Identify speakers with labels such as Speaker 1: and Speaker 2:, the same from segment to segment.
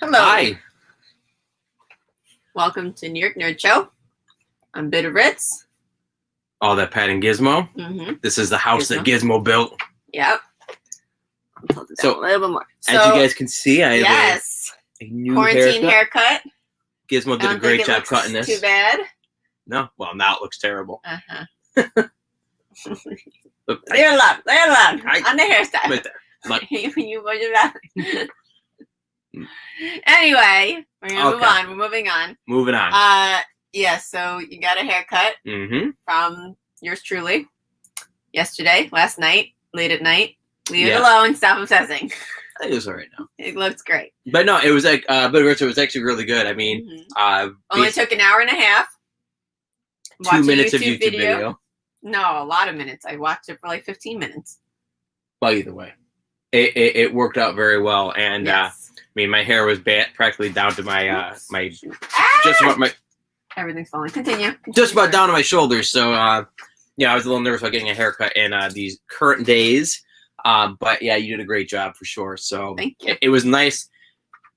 Speaker 1: Hello.
Speaker 2: Hi.
Speaker 1: Welcome to New York Nerd Show. I'm BitofRits.
Speaker 2: AllThatPat and Gizmo.
Speaker 1: Mm-hmm.
Speaker 2: This is the house that Gizmo built.
Speaker 1: Yep. So a little bit more.
Speaker 2: As you guys can see, I have a new
Speaker 1: quarantine haircut.
Speaker 2: Gizmo did a great job cutting this.
Speaker 1: Too bad.
Speaker 2: No, well now it looks terrible.
Speaker 1: Look, they're allowed. On the hairstyle.
Speaker 2: Right there. Like,
Speaker 1: you put your mouth. Anyway, we're gonna move on. We're moving on.
Speaker 2: Moving on.
Speaker 1: Yeah. So you got a haircut from yours truly yesterday, last night, late at night. Leave it alone. Stop obsessing.
Speaker 2: I think it was all right now.
Speaker 1: It looks great.
Speaker 2: But no, it was like, BitofRits was actually really good. I mean,
Speaker 1: only took an hour and a half.
Speaker 2: 2 minutes of YouTube video.
Speaker 1: No, a lot of minutes. I watched it for like 15 minutes.
Speaker 2: Well, either way, it worked out very well, and I mean, my hair was practically down to my just about my.
Speaker 1: Everything's falling. Continue.
Speaker 2: Just about down to my shoulders. So yeah, I was a little nervous about getting a haircut in these current days. But yeah, you did a great job for sure. So
Speaker 1: thank you.
Speaker 2: It was nice.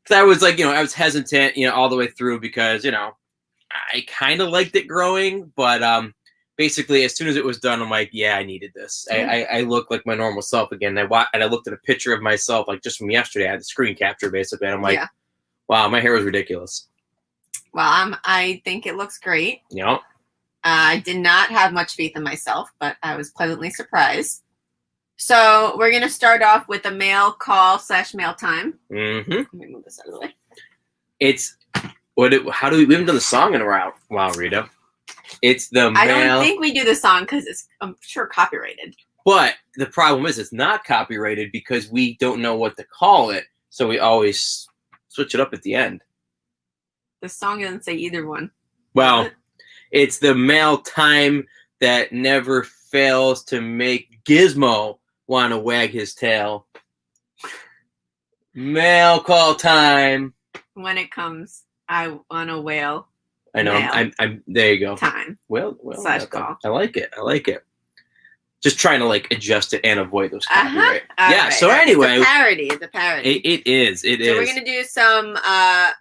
Speaker 2: Cause I was like, I was hesitant, all the way through because, I kind of liked it growing, but basically as soon as it was done, I'm like, yeah, I needed this. I look like my normal self again. And I looked at a picture of myself, like just from yesterday. I had the screen capture basically. And I'm like, wow, my hair was ridiculous.
Speaker 1: Well, I think it looks great.
Speaker 2: Yeah.
Speaker 1: I did not have much faith in myself, but I was pleasantly surprised. So we're going to start off with a mail call / mail time. Let me move this out of the way.
Speaker 2: We haven't done the song in a while, Rita. It's the mail.
Speaker 1: I don't think we do the song because it's, I'm sure, copyrighted.
Speaker 2: But the problem is it's not copyrighted because we don't know what to call it. So we always switch it up at the end.
Speaker 1: The song doesn't say either one.
Speaker 2: Well, it's the mail time that never fails to make Gizmo want to wag his tail. Mail call time.
Speaker 1: When it comes, I want to wail.
Speaker 2: I know. I'm there you go.
Speaker 1: Time.
Speaker 2: Well,
Speaker 1: / call.
Speaker 2: I like it. Just trying to adjust it and avoid those copyright. Yeah.
Speaker 1: Right.
Speaker 2: So anyway,
Speaker 1: it's a parody.
Speaker 2: It is. So
Speaker 1: we're gonna do some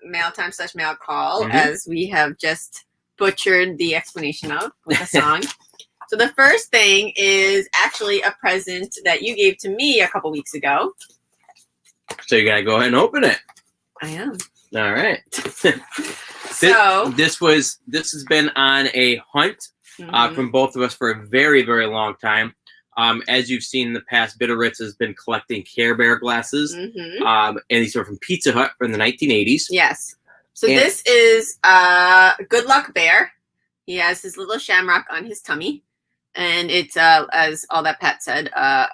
Speaker 1: mail time / mail call as we have just butchered the explanation of with the song. So the first thing is actually a present that you gave to me a couple weeks ago.
Speaker 2: So you gotta go ahead and open it.
Speaker 1: I am.
Speaker 2: All right. This has been on a hunt from both of us for a very, very long time. As you've seen in the past, BitofRits has been collecting Care Bear glasses, and these are from Pizza Hut from the 1980s.
Speaker 1: Yes. So this is Good Luck Bear. He has his little shamrock on his tummy, and it's as AllThatPat said, a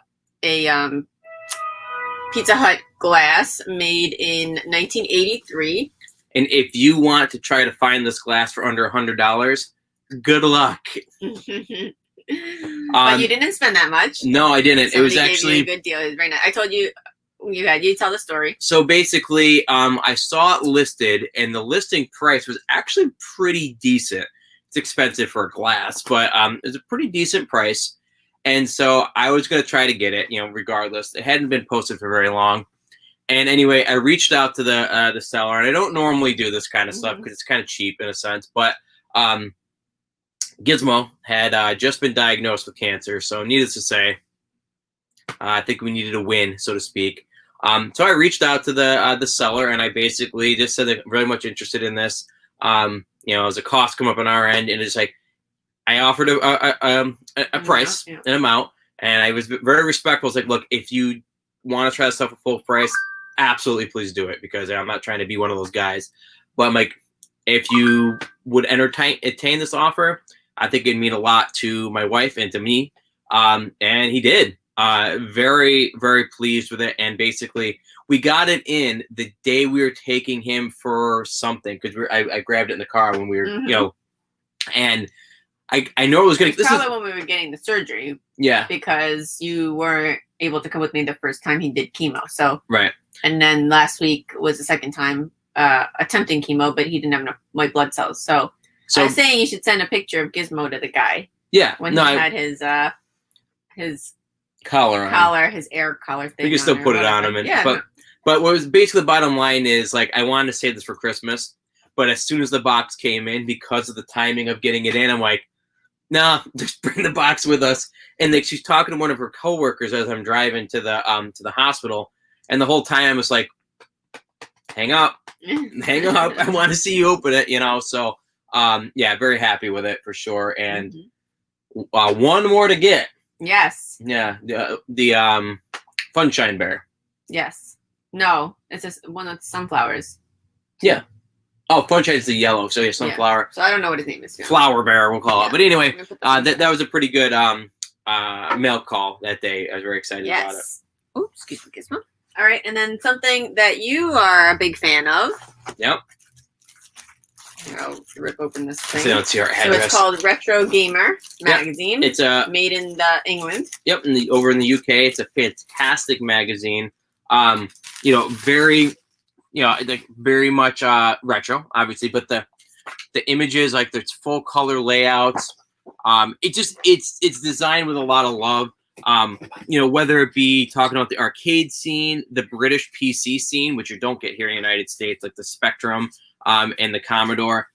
Speaker 1: Pizza Hut glass made in 1983.
Speaker 2: And if you want to try to find this glass for under $100, good luck.
Speaker 1: But you didn't spend that much.
Speaker 2: No, I didn't.
Speaker 1: Somebody
Speaker 2: it was actually
Speaker 1: gave you a good deal. It was very nice. I told you you tell the story.
Speaker 2: So basically, I saw it listed, and the listing price was actually pretty decent. It's expensive for a glass, but it's a pretty decent price. And so I was going to try to get it, regardless. It hadn't been posted for very long. And anyway, I reached out to the seller, and I don't normally do this kind of stuff because it's kind of cheap in a sense. But Gizmo had just been diagnosed with cancer, so needless to say, I think we needed a win, so to speak. So I reached out to the seller, and I basically just said that I'm very much interested in this. As a cost come up on our end, and it's like I offered a price, an amount, and I was very respectful. It's like, look, if you want to try this stuff at full price, absolutely please do it, because I'm not trying to be one of those guys. But I'm like, if you would entertain this offer, I think it'd mean a lot to my wife and to me. And he did. Very, very pleased with it. And basically, we got it in the day we were taking him for something, because I grabbed it in the car when we were, and I know it was going to.
Speaker 1: Probably when we were getting the surgery.
Speaker 2: Yeah. Because
Speaker 1: you weren't able to come with me the first time he did chemo. So.
Speaker 2: Right.
Speaker 1: And then last week was the second time attempting chemo, but he didn't have enough white blood cells. So I was saying you should send a picture of Gizmo to the guy.
Speaker 2: Yeah.
Speaker 1: When he had his
Speaker 2: collar,
Speaker 1: his air collar thing.
Speaker 2: We can still put it on him, But what was basically the bottom line is, like, I wanted to save this for Christmas, but as soon as the box came in, because of the timing of getting it in, I'm like, nah, just bring the box with us. And like, she's talking to one of her coworkers as I'm driving to the hospital, and the whole time I was like, hang up. I want to see you open it, So, yeah, very happy with it for sure. And one more to get.
Speaker 1: Yes.
Speaker 2: Yeah, the Funshine Bear.
Speaker 1: Yes. No, it's just one of the sunflowers.
Speaker 2: Yeah. Oh, Funshine is the yellow, so yeah, sunflower.
Speaker 1: Yeah. So I don't know what his name is.
Speaker 2: Flower Bear, we'll call it. But anyway, that was a pretty good mail call that day. I was very excited about it.
Speaker 1: Oh, excuse me, Gizmo. All right, and then something that you are a big fan of.
Speaker 2: Yep.
Speaker 1: Here, I'll rip open this thing.
Speaker 2: So it's your address.
Speaker 1: So it's called Retro Gamer magazine.
Speaker 2: Yep. It's
Speaker 1: made in England.
Speaker 2: Yep, over in the UK. It's a fantastic magazine. Very, like very much retro, obviously, but the images, like there's full color layouts. It's designed with a lot of love. Whether it be talking about the arcade scene, the British PC scene, which you don't get here in the United States, like the Spectrum and the Commodore.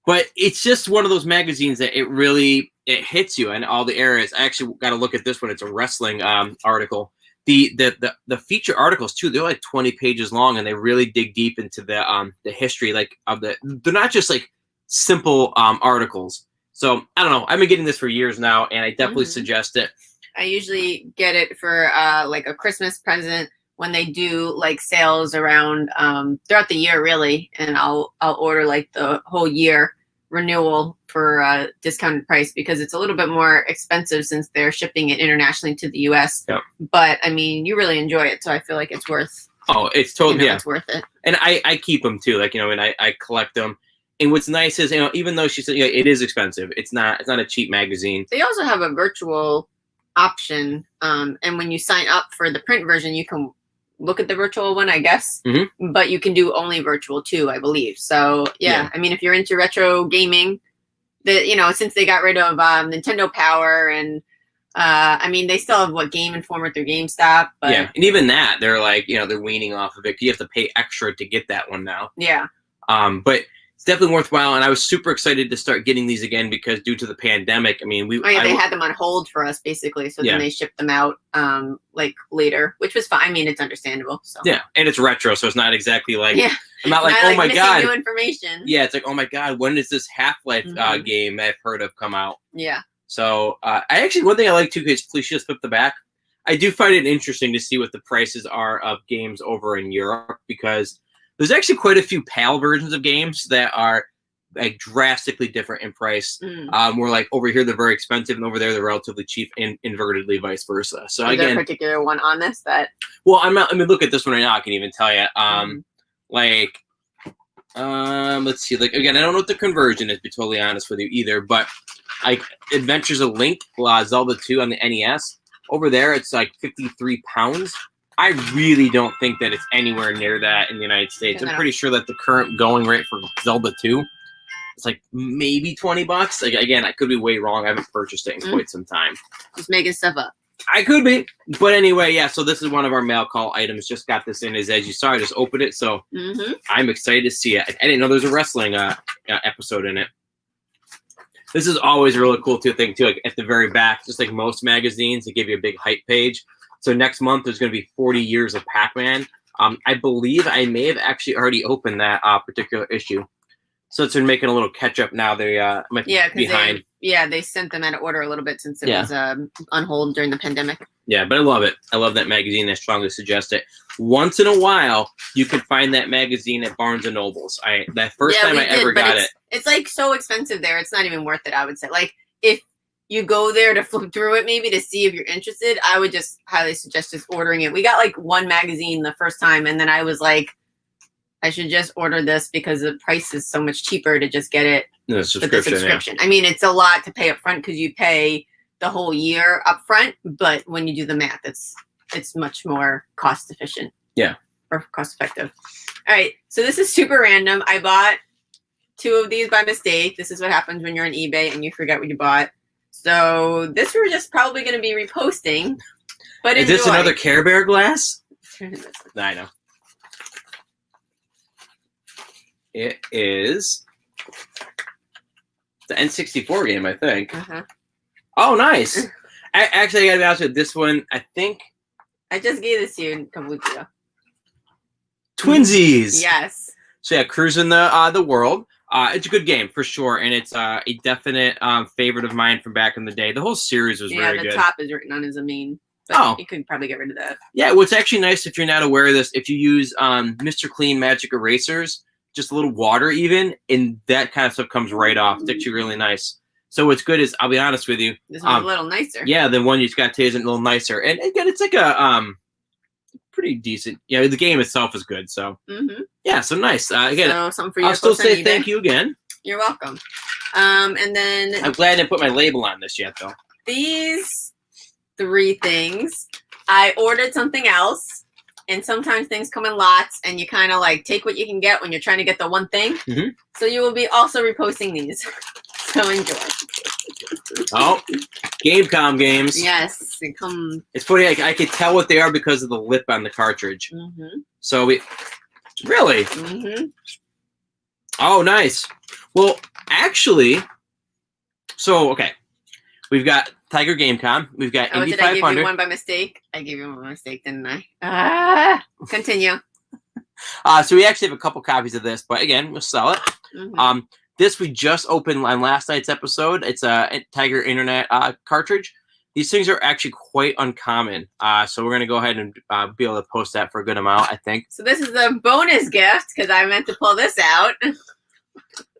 Speaker 2: But it's just one of those magazines that it hits you in all the areas. I actually got to look at this one. It's a wrestling article. The feature articles too, they're like 20 pages long, and they really dig deep into the history, they're not just like simple articles. So I don't know. I've been getting this for years now, and I definitely suggest it.
Speaker 1: I usually get it for like a Christmas present when they do like sales around throughout the year, really, and I'll order like the whole year renewal for a discounted price because it's a little bit more expensive since they're shipping it internationally to the US.
Speaker 2: Yep.
Speaker 1: But I mean, you really enjoy it, so I feel like it's worth.
Speaker 2: Oh, it's totally
Speaker 1: it's worth it.
Speaker 2: And I keep them too, and I collect them. And what's nice is, even though she said it is expensive, it's not a cheap magazine.
Speaker 1: They also have a virtual option, and when you sign up for the print version, you can look at the virtual one, I guess, but you can do only virtual too, I believe. So yeah, I mean, if you're into retro gaming, since they got rid of Nintendo Power, and I mean, they still have Game Informer through GameStop, but
Speaker 2: yeah, and even that they're like, they're weaning off of it. You have to pay extra to get that one now.
Speaker 1: Yeah.
Speaker 2: But it's definitely worthwhile, and I was super excited to start getting these again because due to the pandemic, I mean, they
Speaker 1: had them on hold for us basically, so then they shipped them out later, which was fine. I mean, it's understandable. So
Speaker 2: yeah, and it's retro, so it's not exacally like I'm not like,
Speaker 1: not
Speaker 2: oh my god,
Speaker 1: new information.
Speaker 2: Yeah, it's like, oh my god, when does this Half-Life game I've heard of come out?
Speaker 1: Yeah.
Speaker 2: So I actually, one thing I like too, because please just flip the back. I do find it interesting to see what the prices are of games over in Europe because there's actually quite a few PAL versions of games that are like drastically different in price. Where like over here they're very expensive, and over there they're relatively cheap, and invertedly vice versa. So
Speaker 1: is there a particular one on this that?
Speaker 2: Well, I'm not. I mean, look at this one right now. I can even tell you. Let's see. Like again, I don't know what the conversion is. To be totally honest with you, either. But like Adventures of Link, Zelda 2 on the NES. Over there, it's like £53. I really don't think that it's anywhere near that in the United States. I'm pretty sure that the current going rate for Zelda 2 is like maybe $20. Like again, I could be way wrong. I haven't purchased it in quite some time.
Speaker 1: Just making stuff up.
Speaker 2: I could be, but anyway, yeah. So this is one of our mail call items. Just got this in, as you saw, I just opened it. So I'm excited to see it. I didn't know there's a wrestling episode in it. This is always a really cool thing too. Like at the very back, just like most magazines, they give you a big hype page. So next month, there's going to be 40 years of Pac-Man. I believe I may have actually already opened that particular issue. So it's been making a little catch-up now. They might be behind.
Speaker 1: They sent them out of order a little bit since it was on hold during the pandemic.
Speaker 2: Yeah, but I love it. I love that magazine. I strongly suggest it. Once in a while, you can find that magazine at Barnes & Noble's. That first time I ever got it.
Speaker 1: It's like so expensive there. It's not even worth it, I would say. Like if you go there to flip through it maybe to see if you're interested, I would just highly suggest just ordering it. We got like one magazine the first time, and then I was like, I should just order this because the price is so much cheaper to just get it
Speaker 2: with the subscription.
Speaker 1: Yeah. I mean, it's a lot to pay up front because you pay the whole year up front, but when you do the math, it's much more cost efficient.
Speaker 2: Yeah.
Speaker 1: Or cost effective. All right. So this is super random. I bought 2 of these by mistake. This is what happens when you're on eBay and you forget what you bought. So this we're just probably going to be reposting. But
Speaker 2: is this another Care Bear glass? I know. It is the N64 game, I think. Oh, nice. Actually, I gotta be honest with you, this one, I think.
Speaker 1: I just gave this to you a couple weeks ago.
Speaker 2: Twinsies.
Speaker 1: Yes.
Speaker 2: So yeah, Cruising the World. It's a good game for sure, and it's a definite favorite of mine from back in the day. The whole series was very good.
Speaker 1: Yeah, the top is written on as a main. But you could probably get rid of that. Yeah,
Speaker 2: what's actually nice, if you're not aware of this, if you use Mr. Clean Magic Erasers, just a little water even, and that kind of stuff comes right off. Sticks you really nice. So what's good is, I'll be honest with you.
Speaker 1: This one's a little nicer.
Speaker 2: Yeah, the one you got today is a little nicer. And again, it's like a pretty decent. Yeah, the game itself is good. So yeah, so nice. Again,
Speaker 1: so something for you.
Speaker 2: I'll still say thank you again.
Speaker 1: You're welcome. And then
Speaker 2: I'm glad I didn't put my label on this yet, though.
Speaker 1: These 3 things, I ordered something else, and sometimes things come in lots, and you kind of like take what you can get when you're trying to get the one thing. So you will be also reposting these. So enjoy.
Speaker 2: Oh, Gamecom games.
Speaker 1: Yes,
Speaker 2: It's funny. I could tell what they are because of the lip on the cartridge. So we really. Oh, nice. Well, actually, so okay, we've got Tiger Gamecom. We've got Indy 500.
Speaker 1: Did I give you one by mistake? I gave you one by mistake, didn't I? Continue.
Speaker 2: So we actually have a couple copies of this, but again, we'll sell it. This we just opened on last night's episode. It's a Tiger Internet cartridge. These things are actually quite uncommon. So we're going to go ahead and be able to post that for a good amount, I think.
Speaker 1: So this is a bonus gift because I meant to pull this out.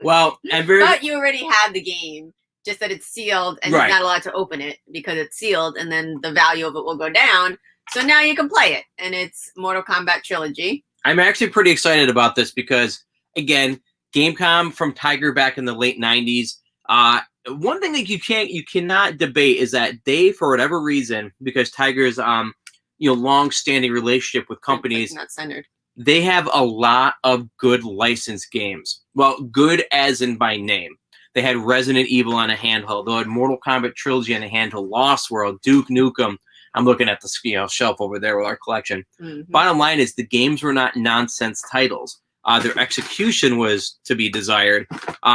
Speaker 2: Well,
Speaker 1: but you already had the game, just that it's sealed and you're not allowed to open it because it's sealed, and then the value of it will go down. So now you can play it, and it's Mortal Kombat Trilogy.
Speaker 2: I'm actually pretty excited about this because, again, Gamecom from Tiger back in the late 90s. One thing that you cannot debate is that they, for whatever reason, because Tiger's long-standing relationship with companies,
Speaker 1: not centered.
Speaker 2: They have a lot of good licensed games. Well, good as in by name. They had Resident Evil on a handheld. They had Mortal Kombat Trilogy on a handheld. Lost World, Duke Nukem. I'm looking at the shelf over there with our collection. Bottom line is the games were not nonsense titles. Their execution was to be desired.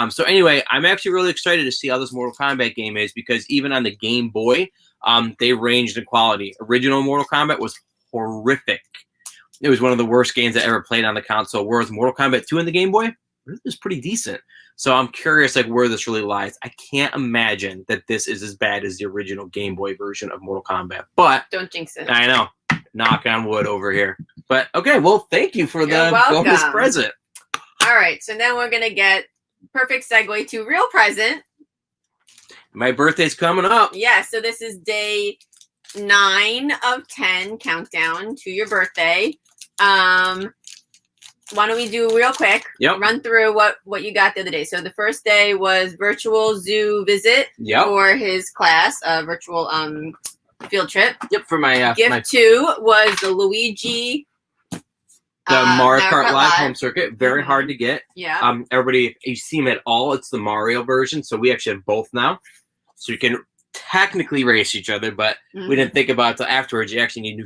Speaker 2: So anyway, I'm actually really excited to see how this Mortal Kombat game is because even on the Game Boy, they ranged in quality. Original Mortal Kombat was horrific. It was one of the worst games I ever played on the console. Whereas Mortal Kombat 2 on the Game Boy, it was pretty decent. So I'm curious where this really lies. I can't imagine that this is as bad as the original Game Boy version of Mortal Kombat. But
Speaker 1: don't jinx it.
Speaker 2: I know. Knock on wood over here. But okay, well, thank you for the bonus present.
Speaker 1: All right, so then we're going to get perfect segue to real present.
Speaker 2: My birthday's coming up.
Speaker 1: Yeah, so this is day 9 of 10 countdown to your birthday. Why don't we do real quick? Run through what you got the other day. So the first day was virtual zoo visit for his class, virtual field trip.
Speaker 2: For my
Speaker 1: gift 2 was the Luigi.
Speaker 2: The Mario Kart Live home circuit, very hard to get.
Speaker 1: Yeah.
Speaker 2: Everybody, if you see them at all, it's the Mario version. So we actually have both now. So you can technically race each other, but we didn't think about it until afterwards. You actually need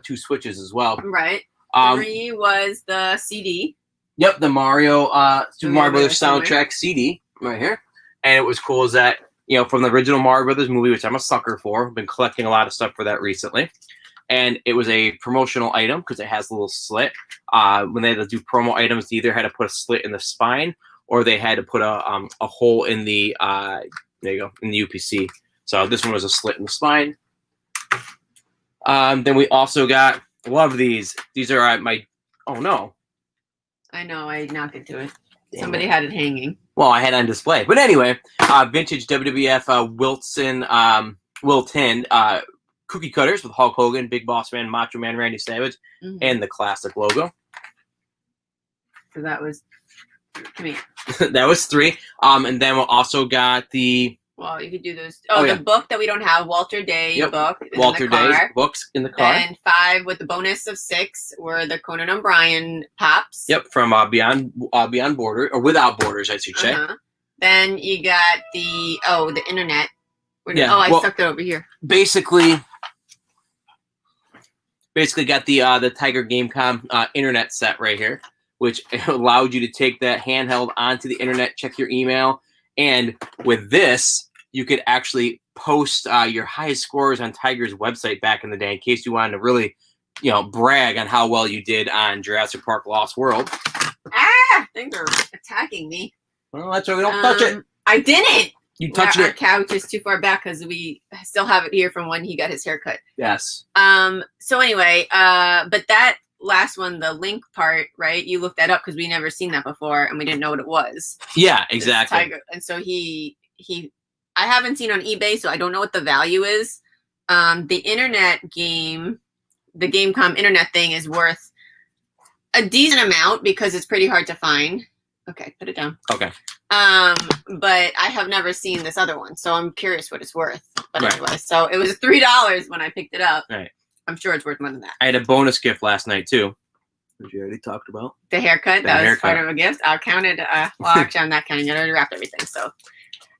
Speaker 2: 2 switches as well.
Speaker 1: Right. 3 was the CD.
Speaker 2: Yep, the Mario Super Mario Brothers soundtrack CD right here. And it was cool is that, from the original Mario Brothers movie, which I'm a sucker for. I've been collecting a lot of stuff for that recently. And it was a promotional item because it has a little slit. When they had to do promo items, they either had to put a slit in the spine or they had to put a hole in the there you go, in the UPC. So this one was a slit in the spine. Then we also got, love these. These are my, oh no.
Speaker 1: I know, I knocked into it. Somebody had it hanging.
Speaker 2: Well, I had it on display. But anyway, vintage WWF Wilton cookie cutters with Hulk Hogan, Big Boss Man, Macho Man Randy Savage, and the classic logo.
Speaker 1: So that was, come here.
Speaker 2: That was 3. And then we also got the...
Speaker 1: Well, you could do those. The book that we don't have, Walter Day book.
Speaker 2: Walter Day's books in the car.
Speaker 1: And 5 with the bonus of 6 were the Conan O'Brien pops.
Speaker 2: Yep, from Beyond Borders, or Without Borders, I should say.
Speaker 1: Then you got the internet. I stuck that over here.
Speaker 2: Basically got the Tiger Gamecom internet set right here. which allowed you to take that handheld onto the internet, check your email. And with this, you could actually post your highest scores on Tiger's website back in the day in case you wanted to really, brag on how well you did on Jurassic Park Lost World.
Speaker 1: Ah, things are attacking me.
Speaker 2: Well, that's why we don't touch it.
Speaker 1: I didn't.
Speaker 2: You touched
Speaker 1: Our
Speaker 2: it.
Speaker 1: couch is too far back because we still have it here from when he got his haircut.
Speaker 2: Yes.
Speaker 1: So anyway, but that last one, the link part, right? You looked that up because we never seen that before and we didn't know what it was.
Speaker 2: Yeah, exactly.
Speaker 1: Tiger. And so I haven't seen on eBay, so I don't know what the value is. The internet game, the Gamecom internet thing is worth a decent amount because it's pretty hard to find. Okay, put it down.
Speaker 2: Okay.
Speaker 1: But I have never seen this other one, so I'm curious what it's worth. But anyway, so it was $3 when I picked it up.
Speaker 2: Right.
Speaker 1: I'm sure it's worth more than that.
Speaker 2: I had a bonus gift last night too, which you already talked about.
Speaker 1: The haircut, that was part of a gift. I'll count it. Well, actually, I'm not counting it. I already wrapped everything. So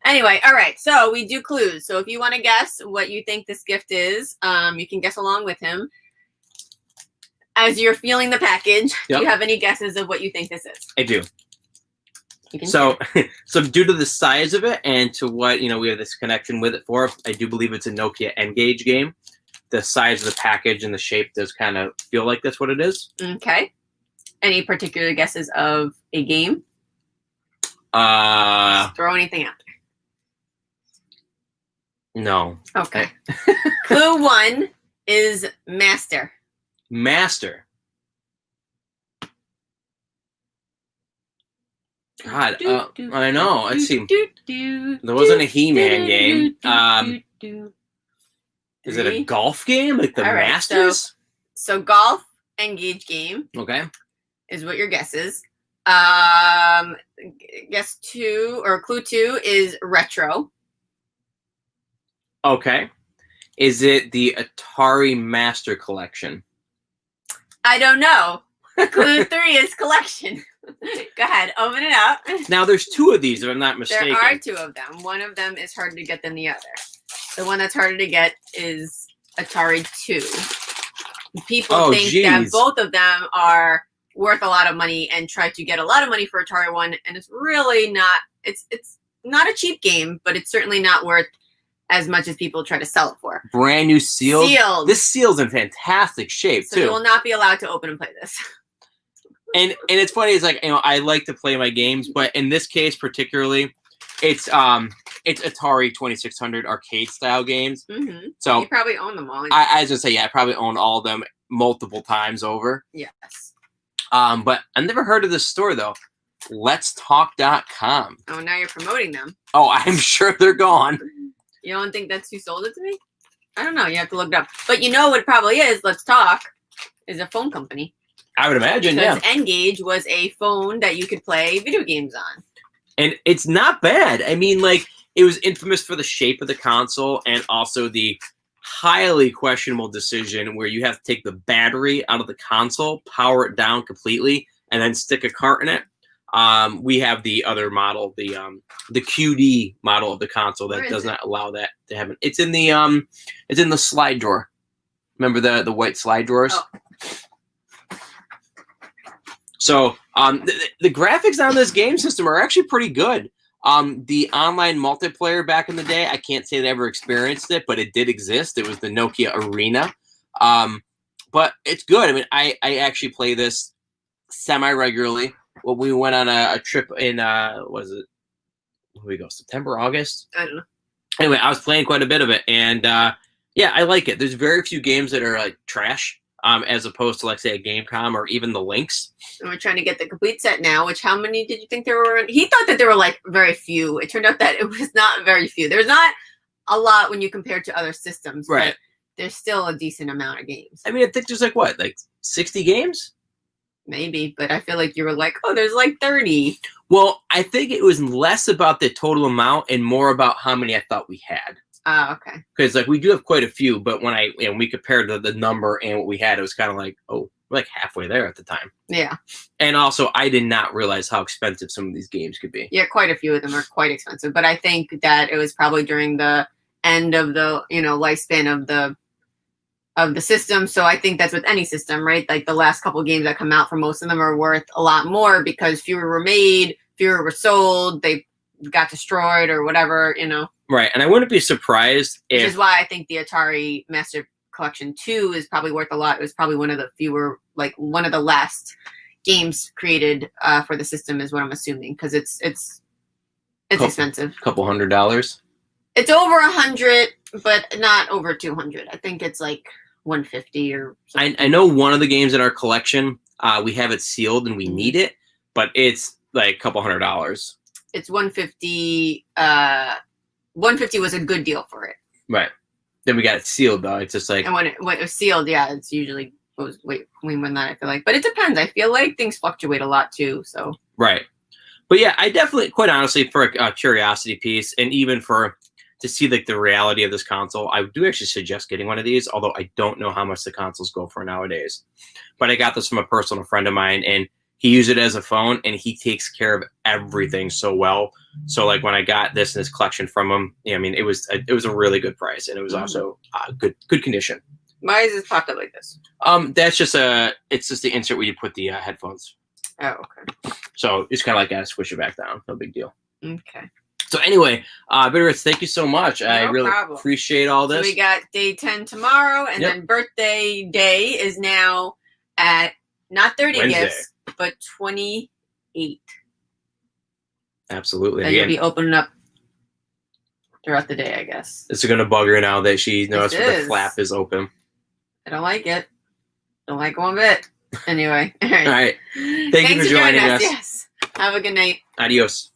Speaker 1: anyway, all right. So we do clues. So if you want to guess what you think this gift is, you can guess along with him. As you're feeling the package, do you have any guesses of what you think this is?
Speaker 2: I do. So due to the size of it and to what, we have this connection with it for, I do believe it's a Nokia N-Gage game. The size of the package and the shape does kind of feel like that's what it is.
Speaker 1: Okay. Any particular guesses of a game?
Speaker 2: Just
Speaker 1: throw anything out
Speaker 2: there. No.
Speaker 1: Okay. Clue 1 is Master.
Speaker 2: Master. God, I know. Let's see. There wasn't a He-Man game. Is it a golf game? Like the Masters?
Speaker 1: So golf N-Gage game.
Speaker 2: Okay.
Speaker 1: Is what your guess is. Guess 2 or clue 2 is retro.
Speaker 2: Okay. Is it the Atari Master Collection?
Speaker 1: I don't know. Clue 3 is collection. Go ahead, open it up.
Speaker 2: Now there's 2 of these, if I'm not mistaken.
Speaker 1: There are 2 of them. One of them is harder to get than the other. The one that's harder to get is Atari 2. People think that both of them are worth a lot of money and try to get a lot of money for Atari 1, and it's really not. It's not a cheap game, but it's certainly not worth as much as people try to sell it for.
Speaker 2: Brand new sealed.
Speaker 1: Sealed.
Speaker 2: This seal's in fantastic shape too.
Speaker 1: So you will not be allowed to open and play this.
Speaker 2: And it's funny. It's like I like to play my games, but in this case particularly, it's Atari 2600 arcade style games.
Speaker 1: Mm-hmm.
Speaker 2: So
Speaker 1: you probably own them all.
Speaker 2: I was gonna say I probably own all of them multiple times over.
Speaker 1: Yes.
Speaker 2: But I've never heard of this store though. Let'sTalk.com.
Speaker 1: Oh, now you're promoting them.
Speaker 2: Oh, I'm sure they're gone.
Speaker 1: You don't think that's who sold it to me? I don't know. You have to look it up. But you know what it probably is. Let's Talk is a phone company.
Speaker 2: I would imagine,
Speaker 1: because N-Gage was a phone that you could play video games on.
Speaker 2: And it's not bad. I mean, it was infamous for the shape of the console and also the highly questionable decision where you have to take the battery out of the console, power it down completely, and then stick a cart in it. We have the other model, the QD model of the console that does not allow that to happen. It's in the slide drawer. Remember the white slide drawers? Oh. So the graphics on this game system are actually pretty good. The online multiplayer back in the day, I can't say I ever experienced it, but it did exist. It was the Nokia Arena. But it's good. I mean, I actually play this semi-regularly. Well, we went on a trip in, what is it? Where we go? September, August?
Speaker 1: I don't know.
Speaker 2: Anyway, I was playing quite a bit of it. And, yeah, I like it. There's very few games that are, trash. As opposed to, say, a Gamecom or even the Lynx.
Speaker 1: And we're trying to get the complete set now, which how many did you think there were? He thought that there were, very few. It turned out that it was not very few. There's not a lot when you compare to other systems.
Speaker 2: Right.
Speaker 1: But there's still a decent amount of games.
Speaker 2: I mean, I think there's, 60 games?
Speaker 1: Maybe, but I feel like you were like, oh, there's 30.
Speaker 2: Well, I think it was less about the total amount and more about how many I thought we had.
Speaker 1: Oh, okay.
Speaker 2: Because we do have quite a few, but when we compared the number and what we had, it was kind of we're halfway there at the time.
Speaker 1: Yeah. And
Speaker 2: also, I did not realize how expensive some of these games could be.
Speaker 1: Yeah, quite a few of them are quite expensive, but I think that it was probably during the end of the lifespan of the of the system. So I think that's with any system, right? Like the last couple games that come out for most of them are worth a lot more because fewer were made, fewer were sold, they got destroyed or whatever, you know.
Speaker 2: Right, and I wouldn't be surprised if...
Speaker 1: Which is why I think the Atari Master Collection 2 is probably worth a lot. It was probably one of the fewer, like one of the last games created for the system is what I'm assuming, because it's expensive.
Speaker 2: Couple $100.
Speaker 1: It's over 100, but not over 200. I think it's like 150 or something.
Speaker 2: I know one of the games in our collection, we have it sealed and we need it, but it's like a couple $100.
Speaker 1: It's 150. 150 was a good deal for it.
Speaker 2: Right. Then we got it sealed though. It's just like,
Speaker 1: and when it was sealed, yeah, it's usually goes way more than that. I feel like, but it depends. I feel like things fluctuate a lot too. So
Speaker 2: right. But yeah, I definitely, quite honestly, for a curiosity piece, and even to see like the reality of this console, I do actually suggest getting one of these. Although I don't know how much the consoles go for nowadays. But I got this from a personal friend of mine, and he used it as a phone, and he takes care of everything so well. So like when I got this in his collection from him, yeah, I mean it was a really good price, and it was also good condition.
Speaker 1: Why is this popped up like this?
Speaker 2: That's just it's just the insert where you put the headphones.
Speaker 1: Oh, okay.
Speaker 2: So it's kind of like squish it back down. No big deal.
Speaker 1: Okay.
Speaker 2: So anyway, BitofRits, thank you so much. I really appreciate all this.
Speaker 1: So we got day 10 tomorrow, and then birthday day is now at not 30
Speaker 2: Wednesday.
Speaker 1: gifts, but 28.
Speaker 2: Absolutely.
Speaker 1: And you'll be opening up throughout the day, I guess.
Speaker 2: It's going to bug her now that she knows the flap is open.
Speaker 1: I don't like it. Don't like one bit. Anyway. All right.
Speaker 2: All right. Thank you for joining us.
Speaker 1: Yes. Have a good night.
Speaker 2: Adios.